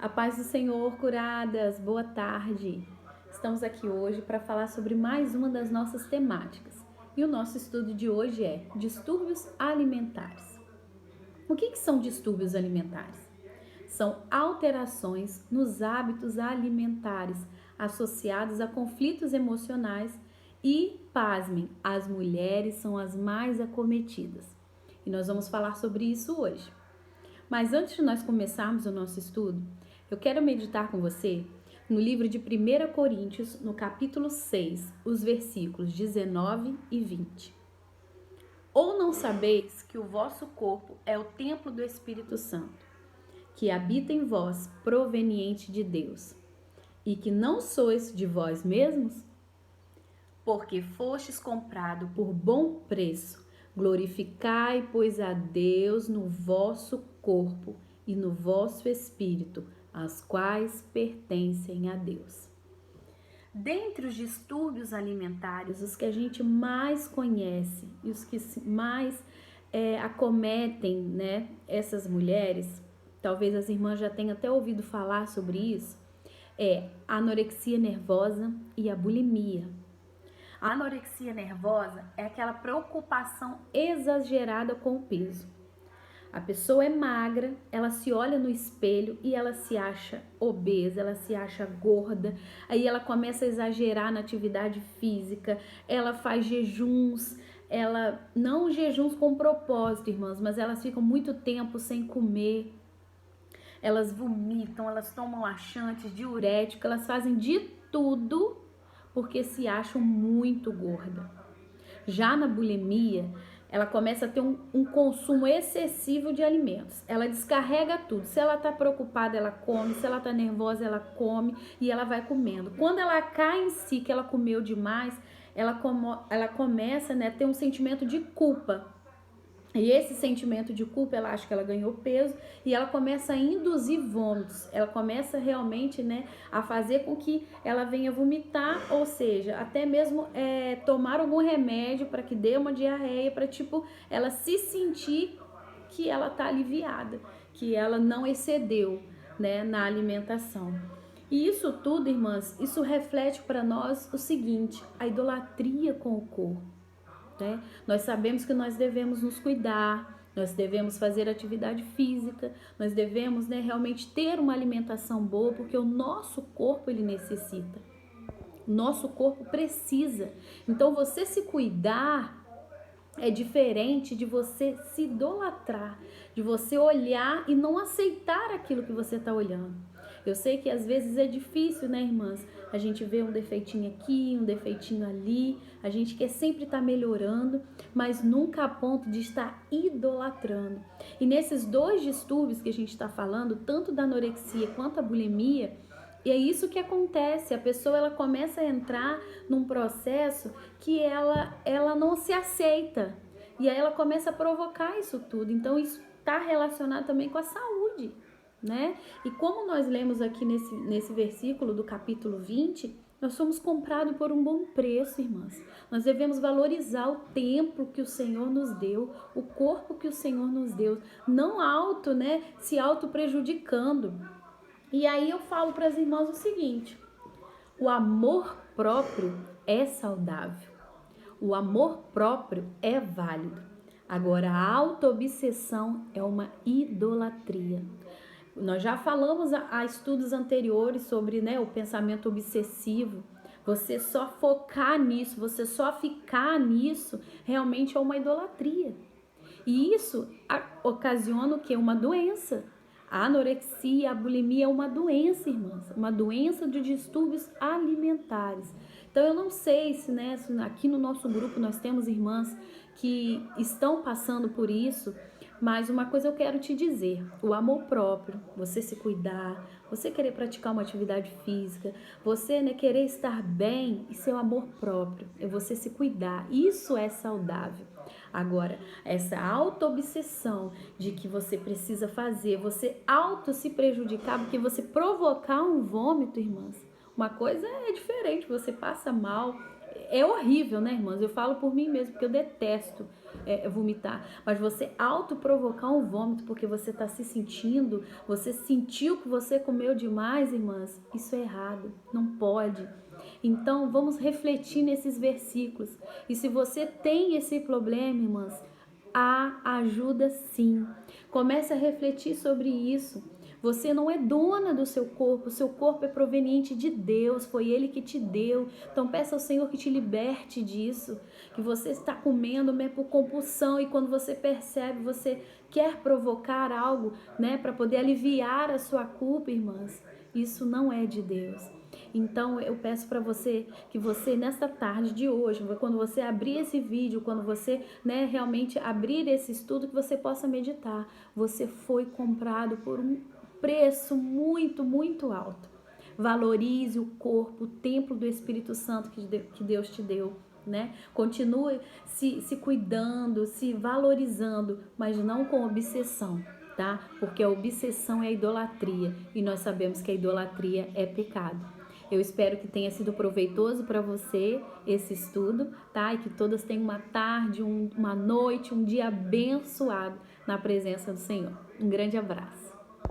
A paz do Senhor, curadas, boa tarde. Estamos aqui hoje para falar sobre mais uma das nossas temáticas. E o nosso estudo de hoje é distúrbios alimentares. O que são distúrbios alimentares? São alterações nos hábitos alimentares associados a conflitos emocionais e, pasmem, as mulheres são as mais acometidas. E nós vamos falar sobre isso hoje. Mas antes de nós começarmos o nosso estudo, eu quero meditar com você no livro de 1 Coríntios, no capítulo 6, os versículos 19 e 20. Ou não sabeis que o vosso corpo é o templo do Espírito Santo, que habita em vós, proveniente de Deus, e que não sois de vós mesmos? Porque fostes comprado por bom preço. Glorificai, pois, a Deus no vosso corpo e no vosso espírito, as quais pertencem a Deus. Dentre os distúrbios alimentares, os que a gente mais conhece e os que mais acometem, né, essas mulheres, talvez as irmãs já tenham até ouvido falar sobre isso, é a anorexia nervosa e a bulimia. A anorexia nervosa é aquela preocupação exagerada com o peso. A pessoa é magra, ela se olha no espelho e ela se acha obesa, ela se acha gorda, aí ela começa a exagerar na atividade física, ela faz jejuns, não jejuns com propósito, irmãs, mas elas ficam muito tempo sem comer, elas vomitam, elas tomam laxantes, diurético, elas fazem de tudo porque se acham muito gorda. Já na bulimia, ela começa a ter um consumo excessivo de alimentos. Ela descarrega tudo. Se ela tá preocupada, ela come. Se ela tá nervosa, ela come e ela vai comendo. Quando ela cai em si, que ela comeu demais, ela começa, né, a ter um sentimento de culpa. E esse sentimento de culpa, ela acha que ela ganhou peso e ela começa a induzir vômitos. Ela começa realmente, né, a fazer com que ela venha vomitar, ou seja, até mesmo tomar algum remédio para que dê uma diarreia, para tipo, ela se sentir que ela tá aliviada, que ela não excedeu, né, na alimentação. E isso tudo, irmãs, isso reflete para nós o seguinte: a idolatria com o corpo. Nós sabemos que nós devemos nos cuidar, nós devemos fazer atividade física, nós devemos, né, realmente ter uma alimentação boa, porque o nosso corpo ele necessita, o nosso corpo precisa. Então você se cuidar é diferente de você se idolatrar, de você olhar e não aceitar aquilo que você está olhando. Eu sei que às vezes é difícil, né, irmãs? A gente vê um defeitinho aqui, um defeitinho ali, a gente quer sempre estar melhorando, mas nunca a ponto de estar idolatrando. E nesses dois distúrbios que a gente está falando, tanto da anorexia quanto a bulimia, e é isso que acontece, a pessoa ela começa a entrar num processo que ela não se aceita, e aí ela começa a provocar isso tudo. Então isso está relacionado também com a saúde, né? E como nós lemos aqui nesse versículo do capítulo 20, nós somos comprados por um bom preço, irmãs. Nós devemos valorizar o tempo que o Senhor nos deu, o corpo que o Senhor nos deu, não se auto prejudicando. E aí eu falo para as irmãs o seguinte: o amor próprio é saudável, o amor próprio é válido. Agora, a autoobsessão é uma idolatria. Nós já falamos a estudos anteriores sobre, né, o pensamento obsessivo. Você só focar nisso, você só ficar nisso, realmente é uma idolatria. E isso ocasiona o quê? Uma doença. A anorexia, a bulimia é uma doença, irmãs, uma doença de distúrbios alimentares. Então eu não sei se, né, aqui no nosso grupo nós temos irmãs que estão passando por isso, mas uma coisa eu quero te dizer: o amor próprio, você se cuidar, você querer praticar uma atividade física, você, né, querer estar bem, isso é o amor próprio, é você se cuidar, isso é saudável. Agora, essa auto-obsessão de que você precisa fazer, você auto se prejudicar, porque você provocar um vômito, irmãs, uma coisa é diferente, você passa mal, É horrível, né, irmãs? Eu falo por mim mesmo, porque eu detesto vomitar. Mas você autoprovocar um vômito porque você está se sentindo, você sentiu que você comeu demais, irmãs, isso é errado, não pode. Então, vamos refletir nesses versículos. E se você tem esse problema, irmãs, há ajuda sim. Comece a refletir sobre isso. Você não é dona do seu corpo é proveniente de Deus, foi Ele que te deu. Então peça ao Senhor que te liberte disso, que você está comendo mesmo por compulsão e quando você percebe, você quer provocar algo, né, para poder aliviar a sua culpa, irmãs. Isso não é de Deus. Então eu peço para você que você nesta tarde de hoje, quando você abrir esse vídeo, quando você, né, realmente abrir esse estudo, que você possa meditar. Você foi comprado por um preço muito, muito alto. Valorize o corpo, o templo do Espírito Santo que Deus te deu, né? Continue se cuidando, se valorizando, mas não com obsessão, tá? Porque a obsessão é a idolatria e nós sabemos que a idolatria é pecado. Eu espero que tenha sido proveitoso para você esse estudo, tá? E que todas tenham uma tarde, uma noite, um dia abençoado na presença do Senhor. Um grande abraço.